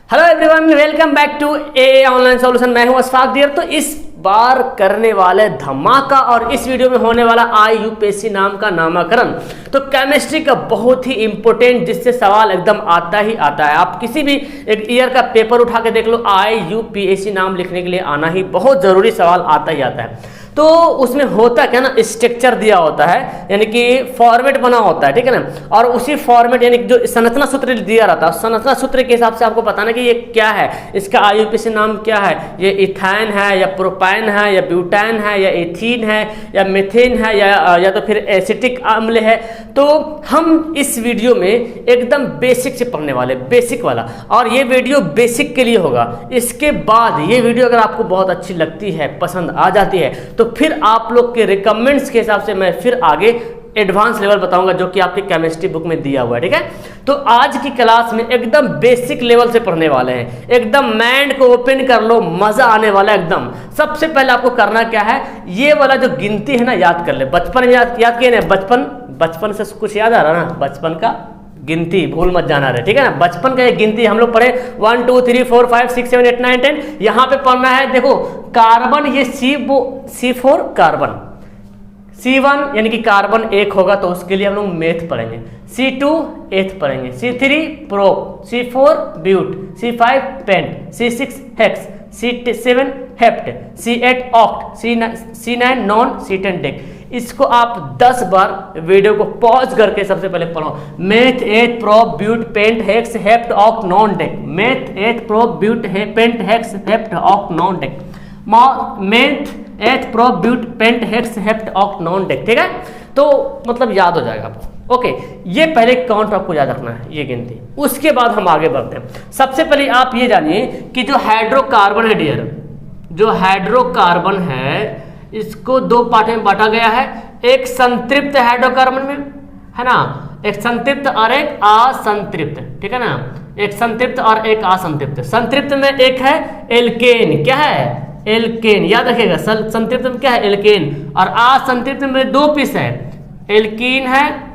Hello everyone, welcome back to a online solution. मैं हूं Ashfaq dear. तो इस बार करने वाले धमाका और इस वीडियो में होने वाला IUPAC नाम का नामकरण तो केमिस्ट्री का बहुत ही इंपॉर्टेंट, जिससे सवाल एकदम आता ही आता है। आप किसी भी एक ईयर का पेपर उठा के देख लो, IUPAC नाम लिखने के लिए आना ही बहुत जरूरी, सवाल आता ही आता है। तो उसमें होता क्या ना, स्ट्रक्चर दिया होता है, यानी कि फॉर्मेट बना होता है, ठीक है ना। और उसी फॉर्मेट यानी कि जो संरचना सूत्र दिया रहता है, संरचना सूत्र के हिसाब से आपको बताना कि ये क्या है, इसका IUPAC नाम क्या है, ये इथाइन है या प्रोपाइन है या ब्यूटाइन है या एथीन है या मेथेन है या तो फिर एसिटिक अम्ल है। तो हम इस वीडियो में एकदम बेसिक से पढ़ने वाले, बेसिक वाला, और ये वीडियो बेसिक के लिए होगा। इसके बाद ये वीडियो अगर आपको बहुत अच्छी लगती है, पसंद आ जाती है, तो फिर आप लोग के रिकमेंड्स के हिसाब से मैं फिर आगे एडवांस लेवल बताऊंगा, जो कि आपकी केमिस्ट्री बुक में दिया हुआ है, ठीक है। तो आज की क्लास में एकदम बेसिक लेवल से पढ़ने वाले हैं, एकदम माइंड को ओपन कर लो, मजा आने वाला है एकदम। सबसे पहले आपको करना क्या है, ये वाला जो गिनती है ना, याद कर ले। बचपन में याद किए ना, बचपन से कुछ याद आ रहा ना, बचपन का गिनती भूल मत जाना रहे, ठीक है ना। बचपन का ये गिनती हम लोग पढ़े 1 2 3 4 5 6 7 8 9 10। यहाँ पे पढ़ना है, देखो कार्बन, ये C4 कार्बन, C1 यानी कि कार्बन एक होगा तो उसके लिए हम लोग मेथ पढ़ेंगे, C2 एथ पढ़ेंगे, C3 prop, C4 but, C5 pent, C6 hex, C7 hept, C8 oct, C9 non, C10 dec. इसको आप 10 बार वीडियो को पॉज करके सबसे पहले पढ़ो। Meth eth prop but pent hex hept oct non dec, meth eth prop but pent hex hept oct non dec, meth eth prop but pent hex hept oct non dec, ठीक है। तो मतलब याद हो जाएगा आपको। ओके, ये पहले काउंट आपको याद रखना है, ये गिनती। उसके बाद हम आगे बढ़ते हैं। सबसे पहले आप ये जानिए कि जो हाइड्रोकार्बन है डियर, जो हाइड्रोकार्बन है, इसको दो पार्ट में बांटा गया है। एक संतृप्त हाइड्रोकार्बन में है ना, एक संतृप्त और एक असंतृप्त, ठीक है ना। एक संतृप्त और एक असंतृप्त। संतृप्त में एक है एल्केन, क्या है, एल्केन, याद रखिएगा। संतृप्त में क्या है, एल्केन। और असंतृप्त में दो पीस है, एल्कीन है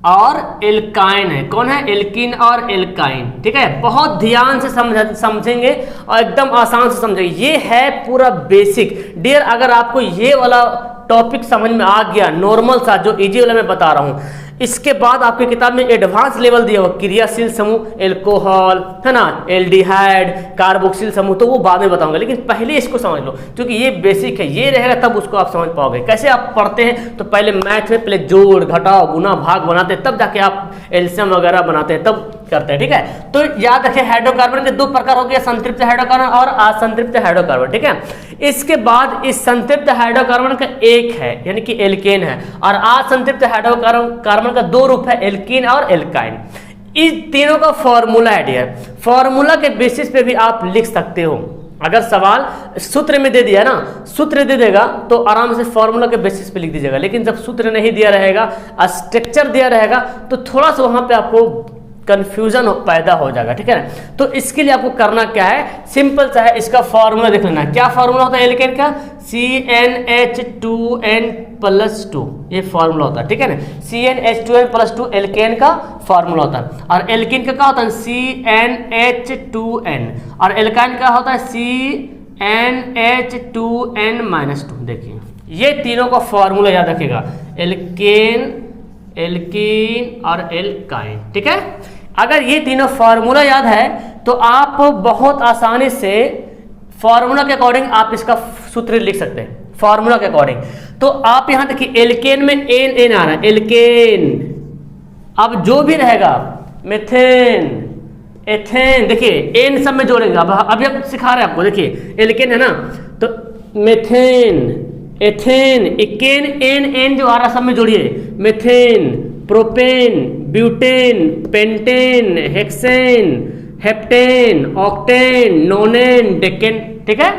और एल्काइन है। कौन है, एल्कीन और एल्काइन, ठीक है। बहुत ध्यान से समझेंगे और एकदम आसान से समझेंगे। ये है पूरा बेसिक डियर। अगर आपको ये वाला टॉपिक समझ में आ गया, नॉर्मल सा जो इजी वाला मैं बता रहा हूँ, इसके बाद आपकी किताब में एडवांस लेवल दिया हुआ, क्रियाशील समूह, एल्कोहल है ना, एल्डिहाइड, कार्बोक्सिल समूह, तो वो बाद में बताऊंगा। लेकिन पहले इसको समझ लो, क्योंकि ये बेसिक है, ये रहेगा तब उसको आप समझ पाओगे। कैसे आप पढ़ते हैं, तो पहले मैथ में पहले जोड़ घटाओ गुना भाग बनाते हैं, तब जाके आप एल्शियम वगैरह बनाते हैं, तब करते हैं, ठीक है। तो याद रखिए, हाइड्रोकार्बन के दो प्रकार हो गए, संतृप्त हाइड्रोकार्बन और असंतृप्त हाइड्रोकार्बन, ठीक है। इसके बाद इस संतृप्त हाइड्रोकार्बन का एक है, यानी कि एल्केन है, और असंतृप्त हाइड्रोकार्बन का दो रूप है, एल्कीन और एल्काइन। इस तीनों का फॉर्मूला है डियर। फॉर्मूला के बेसिस पे भी आप लिख सकते हो। अगर सवाल सूत्र में दे दिया ना, सूत्र दे देगा तो आराम से फॉर्मूला के बेसिस पे लिख दीजिएगा। लेकिन जब सूत्र नहीं दिया रहेगा, स्ट्रक्चर दिया रहेगा, तो थोड़ा सा वहां पे आपको कंफ्यूजन पैदा हो जाएगा, ठीक है ना। तो इसके लिए आपको करना क्या है, सिंपल सा है, इसका फॉर्मूला देख लेना। क्या फॉर्मूला होता है एल्केन का, CnH2n+2, ये फॉर्मूला होता है, ठीक है ना। CnH2n+2 एल्केन का फॉर्मूला होता है। और एल्कीन का क्या होता है, CnH2n, और एल्काइन का होता है CnH2n-2। देखिए ये तीनों का फॉर्मूला याद रखिएगा, एल्केन, एल्कीन और एल्काइन, ठीक है। अगर ये तीनों फार्मूला याद है तो आप बहुत आसानी से फार्मूला के अकॉर्डिंग आप इसका सूत्र लिख सकते हैं, फार्मूला के अकॉर्डिंग। तो आप यहां देखिए, एल्केन में एन आ रहा है, एल्केन। अब जो भी रहेगा, मेथेन, एथेन, देखिए एन सब में जोड़ेंगे। अब अभी आप सिखा रहे हैं आपको, देखिए एल्केन है ना, तो मेथेन, एथेन, इकेन, एन जो आ रहा सब में जोड़िए, methane, propane, butane, pentane, hexane, heptane, octane, नोनेन, decane, ठीक है।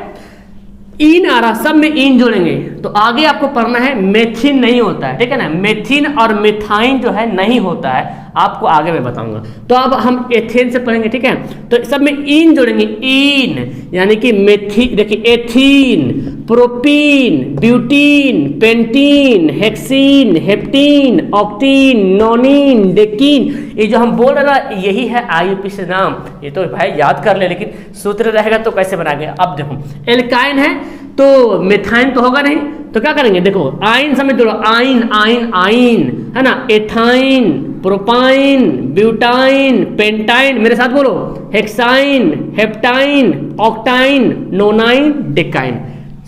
इन आ रहा, सब में इन जोड़ेंगे। तो आगे आपको पढ़ना है, मेथिन नहीं होता है, ठीक है ना। मेथिन और मिथाइन जो है नहीं होता है, आपको आगे मैं बताऊंगा। तो अब हम एथेन से पढ़ेंगे, ठीक है। तो सब में इन जोड़ेंगे, इन यानी कि मेथी, देखिए ethene, propene, butene, pentene, hexene, heptene, octene, nonene, decene. ये जो हम बोल रहे ना यही है IUPAC नाम। ये तो भाई याद कर ले, लेकिन सूत्र रहेगा तो कैसे बनाएंगे। अब देखो एल्काइन है तो मेथाइन तो होगा नहीं, तो क्या करेंगे, देखो आइन समझ जोड़ो, आइन आइन आइन है ना, एथाइन, प्रोपाइन, ब्यूटाइन, पेंटाइन, मेरे साथ बोलो, हेक्साइन, हेप्टाइन, ऑक्टाइन, नोनाइन, डेकाइन।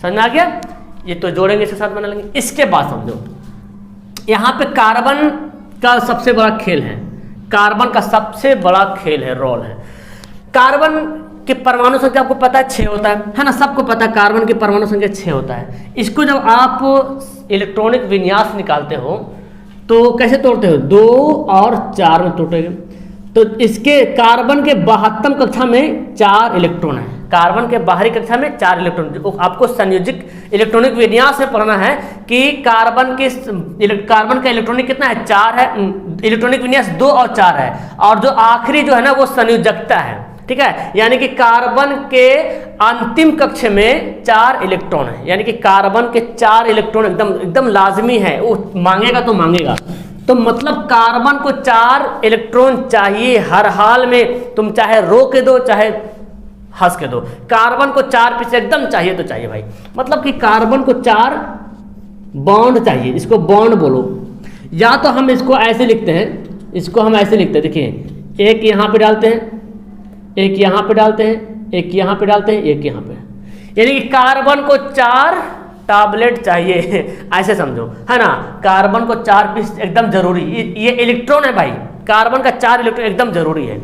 समझ में आ गया। ये तो जोड़ेंगे इसके साथ बना लेंगे। इसके बाद समझो यहाँ पे कार्बन का सबसे बड़ा खेल है, कार्बन का सबसे बड़ा खेल है, रोल है। कार्बन के परमाणु संख्या आपको पता है 6 होता है ना, सबको पता है कार्बन की परमाणु संख्या 6 होता है। इसको जब आप इलेक्ट्रॉनिक विन्यास निकालते हो तो कैसे तोड़ते हो, 2 और 4 में तोड़ेंगे। तो इसके कार्बन के 72 कक्षा में 4 इलेक्ट्रॉन है, कार्बन के बाहरी कक्षा में 4 इलेक्ट्रॉन। आपको संयोजिक इलेक्ट्रॉनिक विन्यास में पढ़ना है कि कार्बन का इलेक्ट्रॉनिक कितना है, 4 है, इलेक्ट्रॉनिक विन्यास 2 और 4 है, और जो आखिरी जो है ना वो संयोजकता है, ठीक है। यानी कि कार्बन के अंतिम कक्ष में 4 इलेक्ट्रॉन है, यानी कि कार्बन के 4 इलेक्ट्रॉन एकदम लाजमी है, वो मांगेगा तो मांगेगा। तो मतलब कार्बन को 4 इलेक्ट्रॉन चाहिए हर हाल में, तुम चाहे रो के दो चाहे हंस के दो, कार्बन को 4 पीछे एकदम चाहिए तो चाहिए भाई। मतलब कि कार्बन को 4 बॉन्ड चाहिए, इसको बॉन्ड बोलो। या तो हम इसको ऐसे लिखते हैं, इसको हम ऐसे लिखते हैं, देखिए एक यहाँ पे डालते हैं, एक यहाँ पे डालते हैं, एक यहाँ पे डालते हैं, एक यहाँ पे, यानी कि कार्बन को 4 टैबलेट चाहिए ऐसे समझो, है ना। कार्बन को 4 पीस एकदम जरूरी, ये इलेक्ट्रॉन है भाई, कार्बन का 4 इलेक्ट्रॉन एकदम जरूरी है।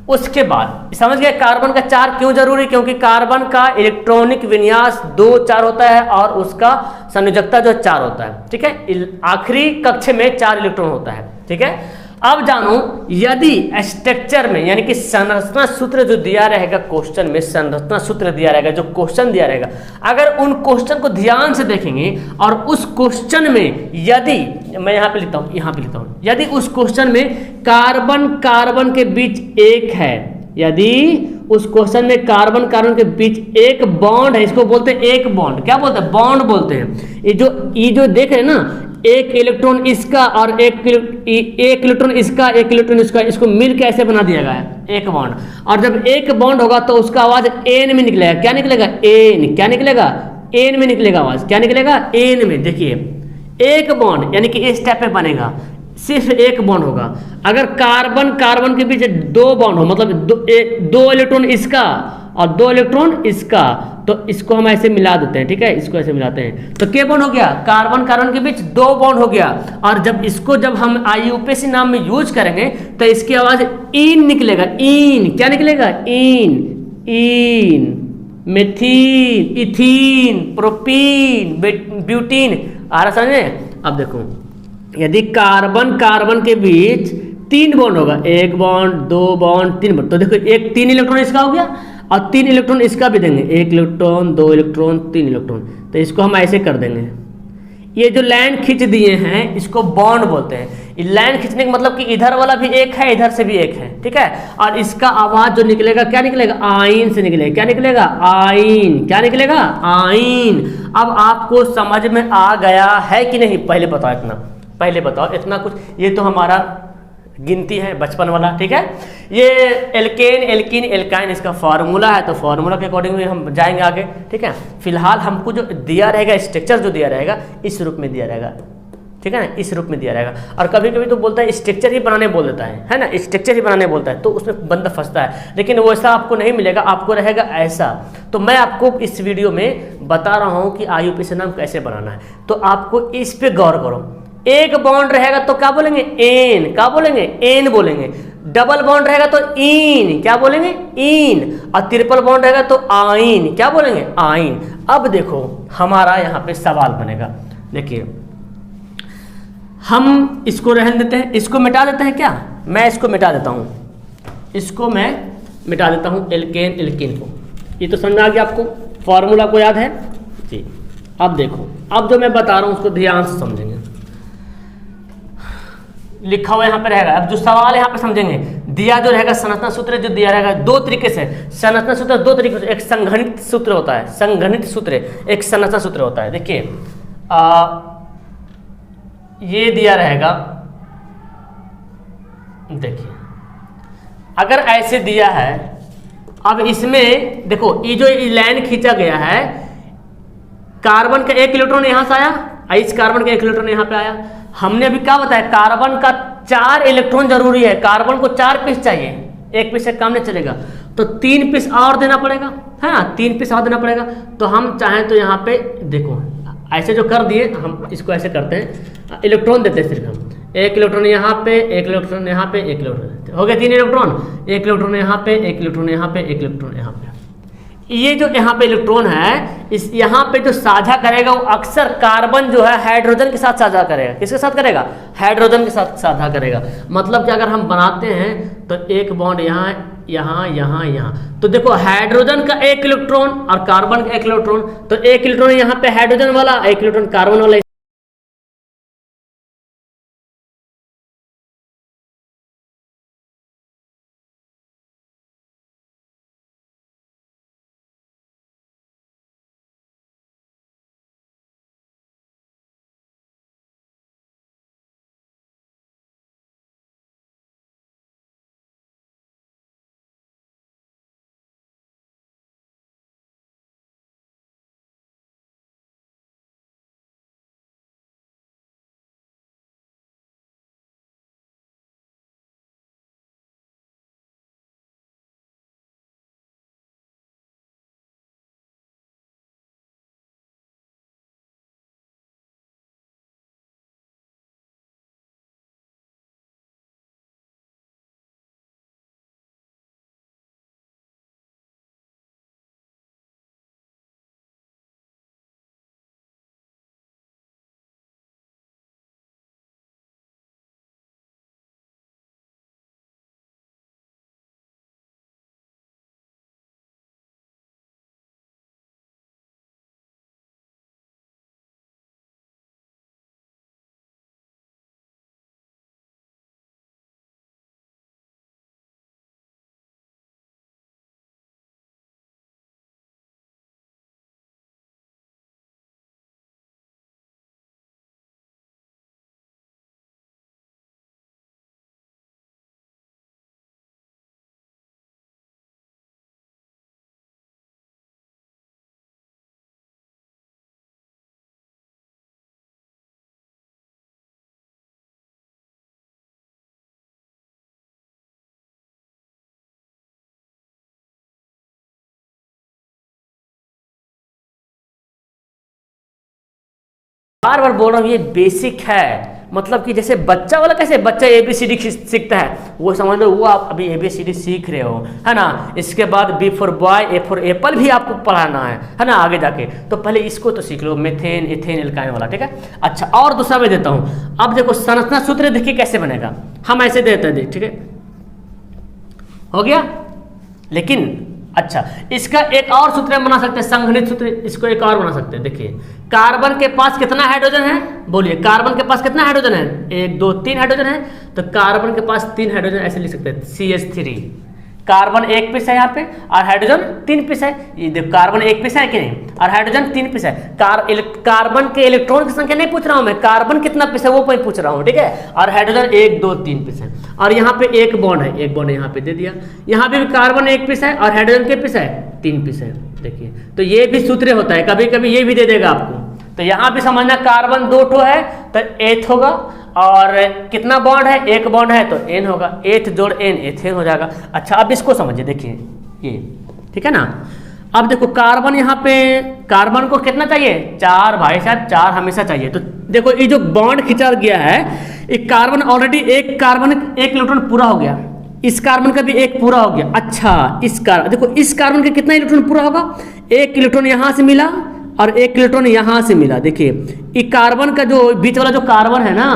उसके बाद समझ गए कार्बन का 4 क्यों जरूरी, क्योंकि कार्बन का इलेक्ट्रॉनिक विन्यास 2 4 होता है और उसका संयोजकता जो 4 होता है, ठीक है। आखिरी कक्ष में 4 इलेक्ट्रॉन होता है, ठीक है। अब जानो यदि स्ट्रक्चर में यानी कि संरचना सूत्र जो दिया रहेगा क्वेश्चन में, संरचना सूत्र दिया रहेगा, जो क्वेश्चन दिया रहेगा, अगर उन क्वेश्चन को ध्यान से देखेंगे और उस क्वेश्चन में यदि मैं यहाँ पे लिखता हूँ, यहाँ पे लिखता हूँ, यदि उस क्वेश्चन में कार्बन के बीच एक है, यदि उस क्वेश्चन में कार्बन के बीच एक बॉन्ड है, इसको बोलते हैं एक बॉन्ड, क्या बोलते हैं, बॉन्ड बोलते हैं। ये जो देख रहे हैं ना, एक इलेक्ट्रॉन इसका और एक इलेक्ट्रॉन इसका, एक इलेक्ट्रॉन इसका, इसको मिल के ऐसे बना दिया गया है एक बॉन्ड। और जब एक बॉन्ड होगा तो उसका आवाज एन में निकलेगा, क्या निकलेगा, एन, क्या निकलेगा, एन में निकलेगा आवाज, क्या निकलेगा, एन में। देखिए एक बॉन्ड यानी कि इस टाइप में बनेगा, सिर्फ एक बॉन्ड होगा। अगर कार्बन के बीच 2 बॉन्ड हो, मतलब 2 इलेक्ट्रॉन इसका और 2 इलेक्ट्रॉन इसका, तो इसको हम ऐसे मिला देते हैं, ठीक है, इसको ऐसे मिलाते हैं तो क्या बॉन्ड हो गया, कार्बन के बीच 2 बॉन्ड हो गया। और जब हम IUPAC नाम में यूज करेंगे तो इसकी आवाज इन निकलेगा, इन, क्या निकलेगा, इन, मेथीन, इथीन, प्रोपीन, ब्यूटीन। आ रहा समझ में। अब देखो यदि कार्बन के बीच 3 बॉन्ड होगा, 1 बॉन्ड, 2 बॉन्ड, 3 बॉन्ड, तो देखो एक 3 इलेक्ट्रॉन इसका हो गया और 3 इलेक्ट्रॉन इसका भी देंगे, 1 इलेक्ट्रॉन, 2 इलेक्ट्रॉन, 3 इलेक्ट्रॉन। तो इसको हम ऐसे कर देंगे। ये जो लाइन खींच दिए हैं इसको बॉन्ड बोलते हैं। लाइन खींचने का मतलब कि इधर वाला भी एक है, इधर से भी एक है, ठीक है। और इसका आवाज जो निकलेगा क्या निकलेगा, आइन से निकलेगा, क्या निकलेगा, आइन, क्या निकलेगा, आइन। अब आपको समझ में आ गया है कि नहीं, पहले बताओ इतना कुछ। ये तो हमारा गिनती है बचपन वाला, ठीक है। ये एल्केन, एल्कीन, एल्काइन इसका फार्मूला है, तो फार्मूला के अकॉर्डिंग हम जाएंगे आगे, ठीक है। फिलहाल हमको जो दिया रहेगा, स्ट्रक्चर जो दिया रहेगा इस रूप में दिया रहेगा, ठीक है ना, इस रूप में दिया रहेगा। और कभी कभी तो बोलता है स्ट्रक्चर ही बनाने बोल देता है ना, स्ट्रक्चर ही बनाने बोलता है, तो उसमें बंदा फंसता है। लेकिन वैसा आपको नहीं मिलेगा, आपको रहेगा ऐसा। तो मैं आपको इस वीडियो में बता रहा हूँ कि IUPAC नाम कैसे बनाना है, तो आपको इस पे गौर करो। एक बॉन्ड रहेगा तो क्या बोलेंगे, एन, क्या बोलेंगे, एन बोलेंगे। डबल बॉन्ड रहेगा तो इन, क्या बोलेंगे, इन। और ट्रिपल बॉन्ड रहेगा तो आइन, क्या बोलेंगे, आइन। अब देखो हमारा यहाँ पे सवाल बनेगा, देखिए हम इसको रहने देते हैं, इसको मिटा देते हैं, क्या मैं इसको मिटा देता हूँ, इसको मैं मिटा देता हूँ, एल्केन एल्कीन को। ये तो समझ आ गया आपको, फॉर्मूला को याद है जी। अब देखो, अब जो मैं बता रहा हूँ उसको ध्यान से समझेंगे। लिखा हुआ यहाँ पे रहेगा। अब जो सवाल यहाँ पे समझेंगे, दिया जो रहेगा संरचना सूत्र जो दिया रहेगा दो तरीके से, संरचना सूत्र दो तरीके से, एक संघनित सूत्र होता है, संघनित सूत्र, एक संरचना सूत्र होता है। देखिए ये दिया रहेगा, देखिए अगर ऐसे दिया है, अब इसमें देखो ये जो लाइन खींचा गया है, कार्बन का एक इलेक्ट्रॉन यहां से आया, इस कार्बन का एक इलेक्ट्रॉन यहां पे आया। हमने अभी क्या बताया, कार्बन का 4 इलेक्ट्रॉन जरूरी है, कार्बन को 4 पीस चाहिए, एक पीस से काम नहीं चलेगा, तो 3 पीस और देना पड़ेगा, है ना, 3 पीस और देना पड़ेगा। तो हम चाहें तो यहाँ पे देखो ऐसे जो कर दिए, हम इसको ऐसे करते हैं, इलेक्ट्रॉन देते हैं सिर्फ हम, एक इलेक्ट्रॉन यहाँ पे, एक इलेक्ट्रॉन यहाँ पे, एक इलेक्ट्रॉन, हो गया 3 इलेक्ट्रॉन, एक इलेक्ट्रॉन यहाँ पे, एक इलेक्ट्रॉन यहाँ पे, एक इलेक्ट्रॉन यहाँ पे। ये जो यहाँ पे इलेक्ट्रॉन है, इस यहाँ पे जो साझा करेगा वो अक्सर कार्बन जो है हाइड्रोजन के साथ साझा करेगा। किसके साथ करेगा? हाइड्रोजन के साथ साझा करेगा। मतलब कि अगर हम बनाते हैं तो एक बॉन्ड यहाँ, यहाँ, यहाँ, यहाँ, तो देखो हाइड्रोजन का एक इलेक्ट्रॉन और कार्बन का एक इलेक्ट्रॉन, तो एक इलेक्ट्रॉन यहाँ पे हाइड्रोजन वाला, एक इलेक्ट्रॉन कार्बन वाला। बार बार बोल रहा हूँ ये बेसिक है, मतलब कि जैसे बच्चा वाला, कैसे बच्चा ABCD सीखता है, वो समझ लो, वो आप अभी ABCD सीख रहे हो, है ना। इसके बाद B for boy, A for Apple भी आपको पढ़ाना है ना, आगे जाके। तो पहले इसको तो सीख लो, मेथेन, इथेन, एल्काइन वाला, ठीक है। अच्छा, और दूसरा मैं देता हूँ। अब देखो संरचना सूत्र देखिए कैसे बनेगा, हम ऐसे देते हैं, ठीक है, हो गया। लेकिन अच्छा, इसका एक और सूत्र हम बना सकते हैं, संघनित सूत्र, इसको एक और बना सकते हैं। देखिए कार्बन के पास कितना हाइड्रोजन है, बोलिए, कार्बन के पास कितना हाइड्रोजन है? 1 2 3 हाइड्रोजन है, तो कार्बन के पास 3 हाइड्रोजन, ऐसे लिख सकते हैं CH3। कार्बन 1 पीस है यहाँ पे और हाइड्रोजन 3 पीस है। ये देखो कार्बन 1 पीस है कि नहीं, और हाइड्रोजन 3 पीस है। कार्बन के इलेक्ट्रॉन की संख्या नहीं पूछ रहा हूँ मैं, कार्बन कितना पीस है वो मैं पूछ रहा हूँ, ठीक है। और हाइड्रोजन 1 2 3 पीस है, और यहाँ पे एक बॉन्ड है, एक बॉन्ड यहाँ पे दे दिया। यहाँ पे भी कार्बन 1 पीस है और हाइड्रोजन के पीस है 3 पीस है। देखिए, तो ये भी सूत्र होता है, कभी कभी ये भी दे देगा आपको। तो यहाँ भी समझना, कार्बन 2 ठो है तो एथ होगा, और कितना बॉन्ड है? एक बॉन्ड है तो एन होगा, एथ जोड़ एन, एथेन हो जाएगा। अच्छा, अब इसको समझिए, देखिए ये, ठीक है ना। अब देखो कार्बन, यहाँ पे कार्बन को कितना चाहिए? 4 भाई साहब, 4 हमेशा चाहिए। तो देखो ये जो बॉन्ड खिंचा गया है, एक कार्बन ऑलरेडी, एक कार्बन एक इलेक्ट्रॉन पूरा हो गया, इस कार्बन का भी एक पूरा हो गया। अच्छा, इस कार्बन, देखो इस कार्बन का कितना इलेक्ट्रॉन पूरा होगा? एक इलेक्ट्रॉन यहाँ से मिला और एक इलेक्ट्रॉन यहाँ से मिला। देखिए ये कार्बन का जो बीच वाला जो कार्बन है ना,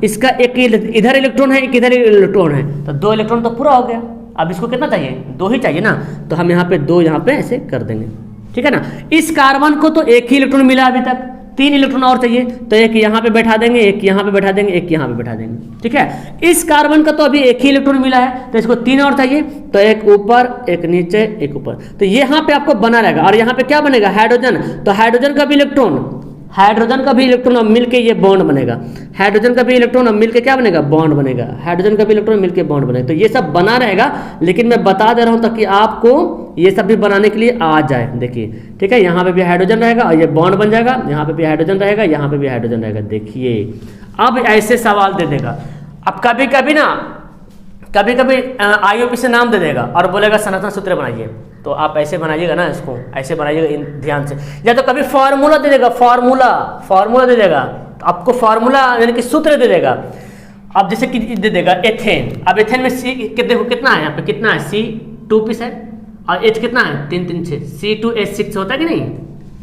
इसका एक इधर इलेक्ट्रॉन है, एक इधर इलेक्ट्रॉन है, तो 2 इलेक्ट्रॉन तो पूरा हो गया। अब इसको कितना चाहिए? 2 ही चाहिए ना, तो हम यहाँ पे 2 यहाँ पे ऐसे कर देंगे, ठीक है ना। इस कार्बन को तो एक ही इलेक्ट्रॉन मिला अभी तक, 3 इलेक्ट्रॉन और चाहिए, तो एक यहाँ पे बैठा देंगे, एक यहाँ पे बैठा देंगे, एक यहाँ पे बैठा देंगे, ठीक है। इस कार्बन का तो अभी एक ही इलेक्ट्रॉन मिला है, तो इसको 3 और चाहिए, तो एक ऊपर, एक नीचे, एक ऊपर, तो यहाँ पे आपको बना रहेगा। और यहाँ पे क्या बनेगा, हाइड्रोजन, तो हाइड्रोजन का भी इलेक्ट्रॉन, हाइड्रोजन का भी इलेक्ट्रॉन अब मिलके ये बॉन्ड बनेगा, हाइड्रोजन का भी इलेक्ट्रॉन अब मिलके क्या बनेगा, बॉन्ड बनेगा, हाइड्रोजन का भी इलेक्ट्रॉन मिलके बॉन्ड बनेगा। तो ये सब बना रहेगा, लेकिन मैं बता दे रहा हूं ताकि आपको ये सब भी बनाने के लिए आ जाए। देखिए, ठीक है, यहाँ पे भी हाइड्रोजन रहेगा और ये बॉन्ड बन जाएगा, यहाँ पे भी हाइड्रोजन रहेगा, यहाँ पे भी हाइड्रोजन रहेगा। देखिए, अब ऐसे सवाल दे देगा। अब कभी कभी ना, कभी कभी आईयूपी से नाम दे देगा और बोलेगा संरचना सूत्र बनाइए, तो आप ऐसे बनाइएगा ना, इसको ऐसे बनाइएगा ध्यान से। या तो कभी फार्मूला दे देगा, फार्मूला दे देगा, तो आपको फार्मूला यानी कि सूत्र दे देगा। अब जैसे कि दे देगा एथेन, अब एथेन में सी देखो कितना है, यहाँ पे कितना है, C2 है और H कितना है, 3 3 6, C2H6 होता है कि नहीं,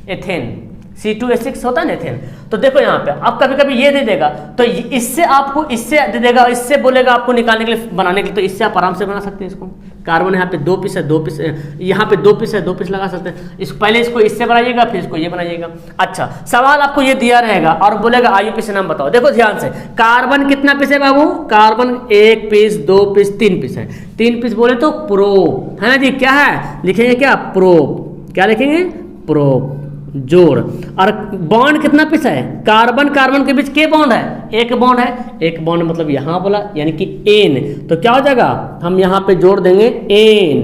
एथेन C2H6 होता है ना एथेन। तो देखो यहाँ पे अब कभी कभी ये दे देगा, तो इससे आपको, इससे दे देगा, इससे बोलेगा आपको निकालने के लिए, बनाने के लिए, तो इससे आप आराम से बना सकते हैं इसको। कार्बन यहाँ पे 2 पीस है, 2 पीस, यहाँ पे 2 पीस है, 2 पीस लगा सकते हैं। पहले इसको इससे बनाइएगा, फिर इसको ये बनाइएगा। अच्छा, सवाल आपको ये दिया रहेगा और बोलेगा आईयूपी से नाम बताओ। देखो ध्यान से, कार्बन कितना पीस है बाबू, कार्बन 1 पीस, 2 पीस, 3 पीस है। 3 पीस बोले तो प्रोप है ना जी, क्या है लिखेंगे, क्या प्रोप, क्या लिखेंगे, प्रोप, जोड़। और बॉन्ड कितना पीस है, कार्बन कार्बन के बीच के बॉन्ड है, एक बॉन्ड है, एक बॉन्ड मतलब यहां बोला, यानी कि एन, तो क्या हो जाएगा, हम यहां पे जोड़ देंगे एन,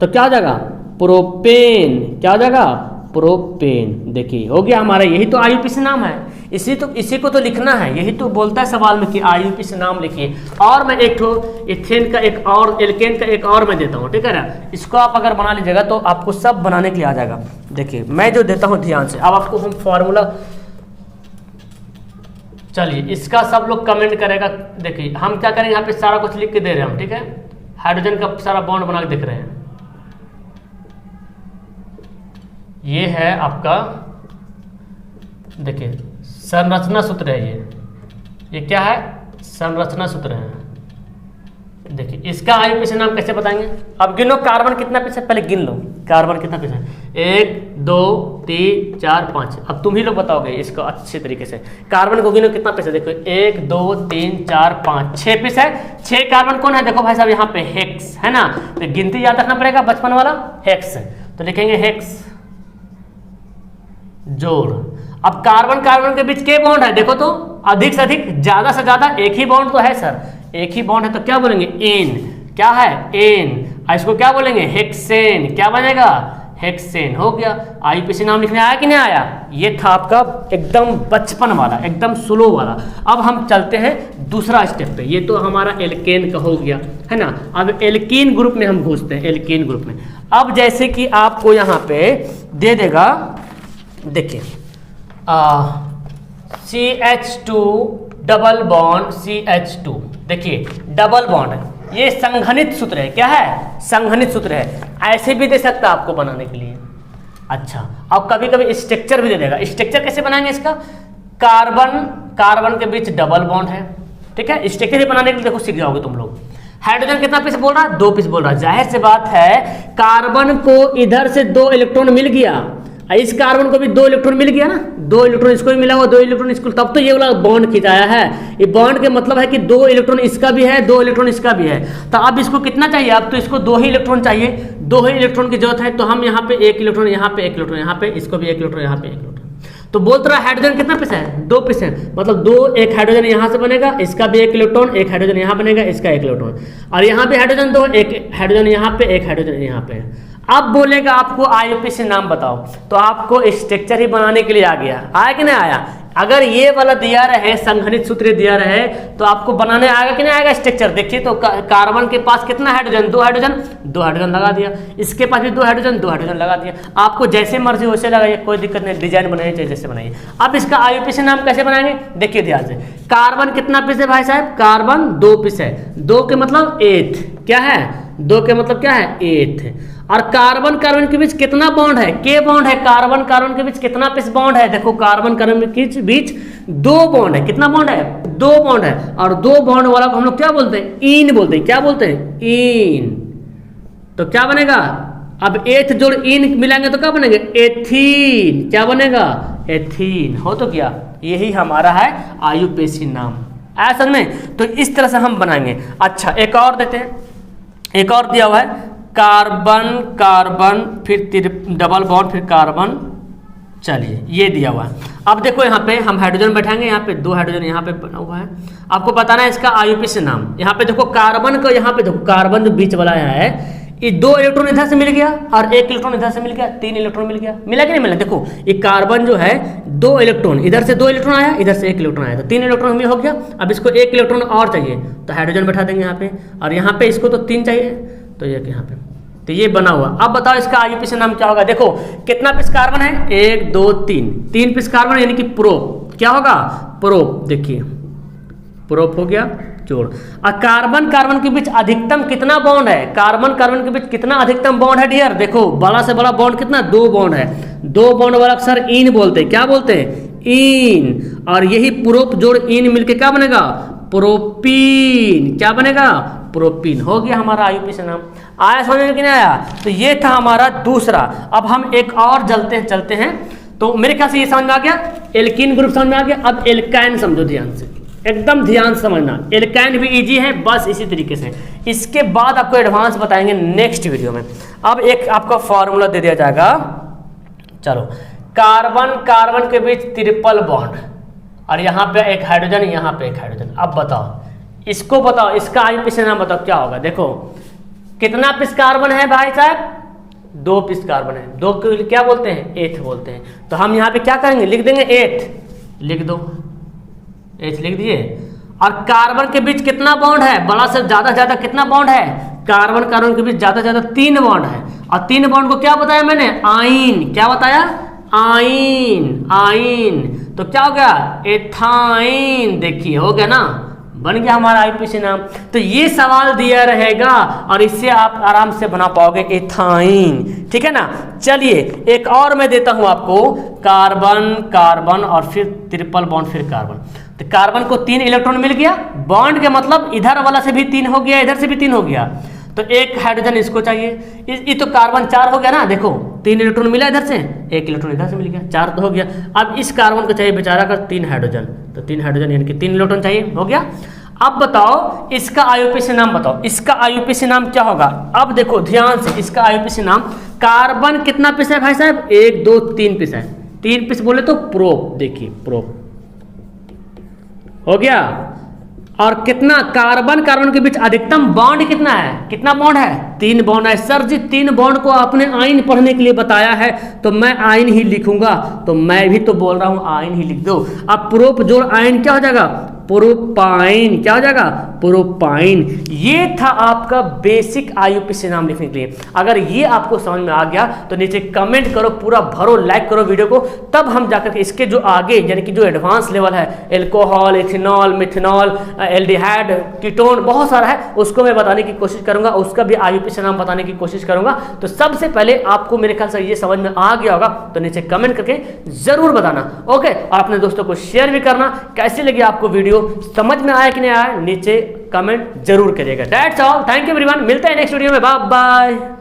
तो क्या हो जाएगा, प्रोपेन, क्या हो जाएगा, प्रोपेन। देखिए हो गया हमारा, यही तो आईयूपी से नाम है, इसी को तो लिखना है, यही तो बोलता है सवाल में कि आईयूपी से नाम लिखिए। और मैं एक ठो इथेन का एक और, एल्केन का एक और मैं देता हूँ, ठीक है ना, इसको आप अगर बना लीजिएगा तो आपको सब बनाने के लिए आ जाएगा। देखिए मैं जो देता हूँ ध्यान से, अब आपको हम फॉर्मूला, चलिए इसका सब लोग कमेंट करेगा। देखिए हम क्या करेंगे, यहाँ पे सारा कुछ लिख के दे रहे हैं हम, ठीक है, हाइड्रोजन का सारा बॉन्ड बना के देख रहे हैं। ये है आपका, देखिए संरचना सूत्र है, ये क्या है, संरचना सूत्र है। देखिए इसका आईयूपी से नाम कैसे बताएंगे, अब गिनो कार्बन कितना पीस है, पहले गिन लो कार्बन कितना पीस है, 1 2 3 4 5। अब तुम ही लोग बताओगे इसको अच्छे तरीके से, कार्बन को गिनो कितना पीस है। देखो 1 2 3 4 5 6 पीस है। 6 कार्बन कौन है, देखो भाई साहब यहाँ पे हेक्स है ना, तो गिनती याद रखना पड़ेगा, बचपन वाला हेक्स, तो लिखेंगे हेक्स, जोड़। अब कार्बन कार्बन के बीच के बॉन्ड है, देखो तो अधिक से अधिक, ज्यादा से ज्यादा एक ही बॉन्ड तो है सर, एक ही बॉन्ड है, तो क्या बोलेंगे, एन, क्या है, एन। इसको क्या बोलेंगे, हेक्सेन, क्या बनेगा, हेक्सेन। हो गया, आईयूपी नाम लिखने आया कि नहीं आया, ये था आपका एकदम बचपन वाला, एकदम स्लो वाला। अब हम चलते हैं दूसरा स्टेप पे, ये तो हमारा एल्केन का हो गया है ना। अब एल्कीन ग्रुप में हम घुसते हैं, एल्कीन ग्रुप में। अब जैसे कि आपको यहाँ पे दे देगा, देखिए CH2 डबल बॉन्ड CH2, देखिए डबल बॉन्ड है, ये संघनित सूत्र है, क्या है, संघनित सूत्र है। ऐसे भी दे सकता है आपको बनाने के लिए। अच्छा, अब कभी कभी स्ट्रक्चर भी दे देगा। स्ट्रक्चर कैसे बनाएंगे इसका, कार्बन कार्बन के बीच डबल बॉन्ड है, ठीक है, स्ट्रक्चर ही बनाने के लिए देखो सीख जाओगे तुम लोग। हाइड्रोजन कितना पीस बोल रहा है, 2 पीस बोल रहा है। जाहिर सी बात है, कार्बन को इधर से 2 इलेक्ट्रॉन मिल गया, इस कार्बन को भी 2 इलेक्ट्रॉन मिल गया ना, 2 इलेक्ट्रॉन इसको भी मिला हुआ, 2 इलेक्ट्रॉन इसको, तब तो ये वाला बॉन्ड खिंचाया है। ये बॉन्ड के मतलब है कि 2 इलेक्ट्रॉन इसका भी है, 2 इलेक्ट्रॉन इसका भी है। तो अब इसको कितना चाहिए, अब तो इसको 2 ही इलेक्ट्रॉन चाहिए, 2 ही इलेक्ट्रॉन की जरूरत है। तो हम यहाँ पे 1 इलेक्ट्रॉन, यहाँ पे 1 इलेक्ट्रॉन, यहाँ पे इसको भी 1 इलेक्ट्रॉन, यहाँ पे 1 इलेक्ट्रॉन। तो बोलते रहा हाइड्रोजन कितना पीस है, 2 पीस है, मतलब 2, एक हाइड्रोजन यहाँ से बनेगा, इसका भी 1 इलेक्ट्रॉन, एक हाइड्रोजन यहाँ बनेगा, इसका 1 इलेक्ट्रॉन, और यहाँ भी हाइड्रोजन 2, एक हाइड्रोजन यहाँ पे, एक हाइड्रोजन यहाँ पे। अब बोलेगा आपको आईयूपी से नाम बताओ, तो आपको स्ट्रक्चर ही बनाने के लिए आ गया, आया कि नहीं आया। अगर ये वाला दिया रहे, संघनित सूत्र दिया रहे, तो आपको बनाने आएगा कि नहीं आएगा स्ट्रक्चर। देखिए तो कार्बन के पास कितना हाइड्रोजन, 2 हाइड्रोजन, 2 हाइड्रोजन लगा दिया, इसके पास भी 2 हाइड्रोजन, 2 हाइड्रोजन लगा दिया। आपको जैसे मर्जी वैसे लगाइए, कोई दिक्कत नहीं, डिजाइन बनाइए चाहे जैसे बनाइए। अब इसका आईयूपी से नाम कैसे बनाएंगे, देखिए ध्यान से। कार्बन कितना पीस है भाई साहब, कार्बन 2 पीस है, 2 के मतलब 8, क्या है, 2 के मतलब क्या है, 8। और कार्बन कार्बन के बीच कितना बॉन्ड है, के बॉन्ड है, कार्बन कार्बन के बीच कितना पीस बॉन्ड है, देखो कार्बन कार्बन के बीच 2 बॉन्ड है, कितना बॉन्ड है, 2 बॉन्ड है। और 2 बॉन्ड वाला को हम लोग क्या बोलते हैं, इन बोलते हैं, क्या बोलते हैं, इन। तो क्या बनेगा, अब एथ जोड़ इन मिलाएंगे तो क्या बनेगा? एथीन। क्या बनेगा? एथीन। हो तो क्या, यही हमारा है आयुपेसी नाम। आया समझ में? तो इस तरह से हम बनाएंगे। अच्छा एक और देते हैं, एक और दिया हुआ है कार्बन कार्बन फिर डबल बॉन्ड फिर कार्बन। चलिए ये दिया हुआ है। अब देखो यहाँ पे हम हाइड्रोजन बैठाएंगे, यहाँ पे 2 हाइड्रोजन यहाँ पे बना हुआ है। आपको बताना है इसका आयुपेसी नाम। यहाँ पे देखो कार्बन को, यहाँ पे देखो कार्बन जो बीच वाला है, ये 2 इलेक्ट्रॉन इधर से मिल गया और 1 इलेक्ट्रॉन इधर से मिल गया, 3 इलेक्ट्रॉन मिल गया। मिला कि नहीं मिला? देखो ये कार्बन जो है 2 इलेक्ट्रॉन, इधर से 2 इलेक्ट्रॉन आया, इधर से 1 इलेक्ट्रॉन आया, तो 3 इलेक्ट्रॉन हमें हो गया। अब इसको 1 इलेक्ट्रॉन और चाहिए तो हाइड्रोजन बैठा देंगे यहाँ पे, और यहाँ पे इसको तो 3 चाहिए तो ये यहाँ पे, तो ये बना हुआ। अब बताओ इसका आयुपेसी नाम क्या होगा? देखो कितना पीस कार्बन है? 1 2 3 पीस कार्बन है, यानी कि प्रोप। क्या होगा? प्रोप। देखिए प्रोप हो गया जोड़। और कार्बन कार्बन के बीच अधिकतम कितना बॉन्ड है? कार्बन कार्बन के बीच कितना अधिकतम बॉन्ड है डियर? देखो बड़ा से बड़ा बॉन्ड कितना? 2 बॉन्ड है। 2 बॉन्ड वाला अक्सर इन बोलते हैं। क्या बोलते हैं? इन। और यही प्रोप जोड़ इन मिलके क्या बनेगा? प्रोपीन। क्या बनेगा? प्रोपीन। हो गया हमारा आयुपेसी नाम। आया समझ में कि नहीं आया? तो ये था हमारा दूसरा। अब हम एक और चलते हैं। तो मेरे ख्याल से ये समझ में आ गया, एल्कीन ग्रुप समझ में आ गया। अब एल्काइन समझो ध्यान से, एकदम ध्यान से समझना। एल्काइन भी इजी है, बस इसी तरीके से। इसके बाद आपको एडवांस बताएंगे नेक्स्ट वीडियो में। अब एक आपका फॉर्मूला दे दिया जाएगा। चलो कार्बन कार्बन के बीच ट्रिपल बॉन्ड, और यहाँ पे एक हाइड्रोजन, यहाँ पे एक हाइड्रोजन। अब बताओ इसको, बताओ इसका आयुपेसी नाम बताओ क्या होगा? देखो कितना पीस कार्बन है भाई साहब? 2 पीस कार्बन है। 2 को क्या बोलते हैं? एथ बोलते हैं। तो हम यहाँ पे क्या करेंगे? लिख देंगे एथ। लिख दो, एथ लिख दिए। और कार्बन के बीच कितना बॉन्ड है? बड़ा से ज्यादा कितना बॉन्ड है? कार्बन कार्बन के बीच ज्यादा 3 बॉन्ड है। और 3 बॉन्ड को क्या बताया मैंने? आइन। क्या बताया? आइन। आइन। तो क्या हो गया? एथाइन। देखिए हो गया ना, बन गया हमारा आयुपेसी नाम। तो ये सवाल दिया रहेगा और इससे आप आराम से बना पाओगे एथाइन। ठीक है ना? चलिए एक और मैं देता हूं आपको, कार्बन कार्बन और फिर ट्रिपल बॉन्ड फिर कार्बन। तो कार्बन को 3 इलेक्ट्रॉन मिल गया, बॉन्ड के मतलब इधर वाला से भी 3 हो गया, इधर से भी 3 हो गया, तो 1 हाइड्रोजन इसको चाहिए। ये तो कार्बन 4 हो गया ना। देखो 3 इलेक्ट्रॉन मिला इधर से, 1 इलेक्ट्रॉन इधर से मिल गया, 4 तो हो गया। अब इस कार्बन को चाहिए बेचारा का 3 हाइड्रोजन, तो 3 हाइड्रोजन यानी कि 3 इलेक्ट्रॉन चाहिए। हो गया। अब बताओ इसका आयुपेसी नाम बताओ। इसका आयुपेसी नाम क्या होगा? अब देखो ध्यान से, इसका आयुपेसी नाम, कार्बन कितना पीस है भाई साहब? 1 2 3 पीस है। 3 पीस बोले तो प्रोप। देखिए प्रोप हो गया। और कितना कार्बन कार्बन के बीच अधिकतम बॉन्ड कितना है? कितना बॉन्ड है? 3 बॉन्ड है। सर जी 3 बॉन्ड को आपने आइन पढ़ने के लिए बताया है तो मैं आइन ही लिखूंगा, तो मैं भी तो बोल रहा हूं आइन ही लिख दो। अब प्रोप जोड़ आइन क्या हो जाएगा? प्रोपाइन। क्या हो जाएगा? प्रोपाइन। ये था आपका बेसिक आयुपेसी नाम लिखने के लिए। अगर ये आपको समझ में आ गया तो नीचे कमेंट करो, पूरा भरो, लाइक करो वीडियो को, तब हम जाकर के इसके जो आगे यानी कि जो एडवांस लेवल है, alcohol, ethanol, methanol, aldehyde, ketone, बहुत सारा है, उसको मैं बताने की कोशिश करूंगा, उसका भी आयुपेसी नाम बताने की कोशिश करूंगा। तो सबसे पहले आपको मेरे ख्याल से ये समझ में आ गया होगा, तो नीचे कमेंट करके जरूर बताना। ओके, और अपने दोस्तों को शेयर भी करना। कैसी लगी आपको वीडियो, समझ में आया कि नहीं आया, नीचे कमेंट जरूर करिएगा। That's all, thank you everyone, मिलते हैं नेक्स्ट वीडियो में, बाय बाय।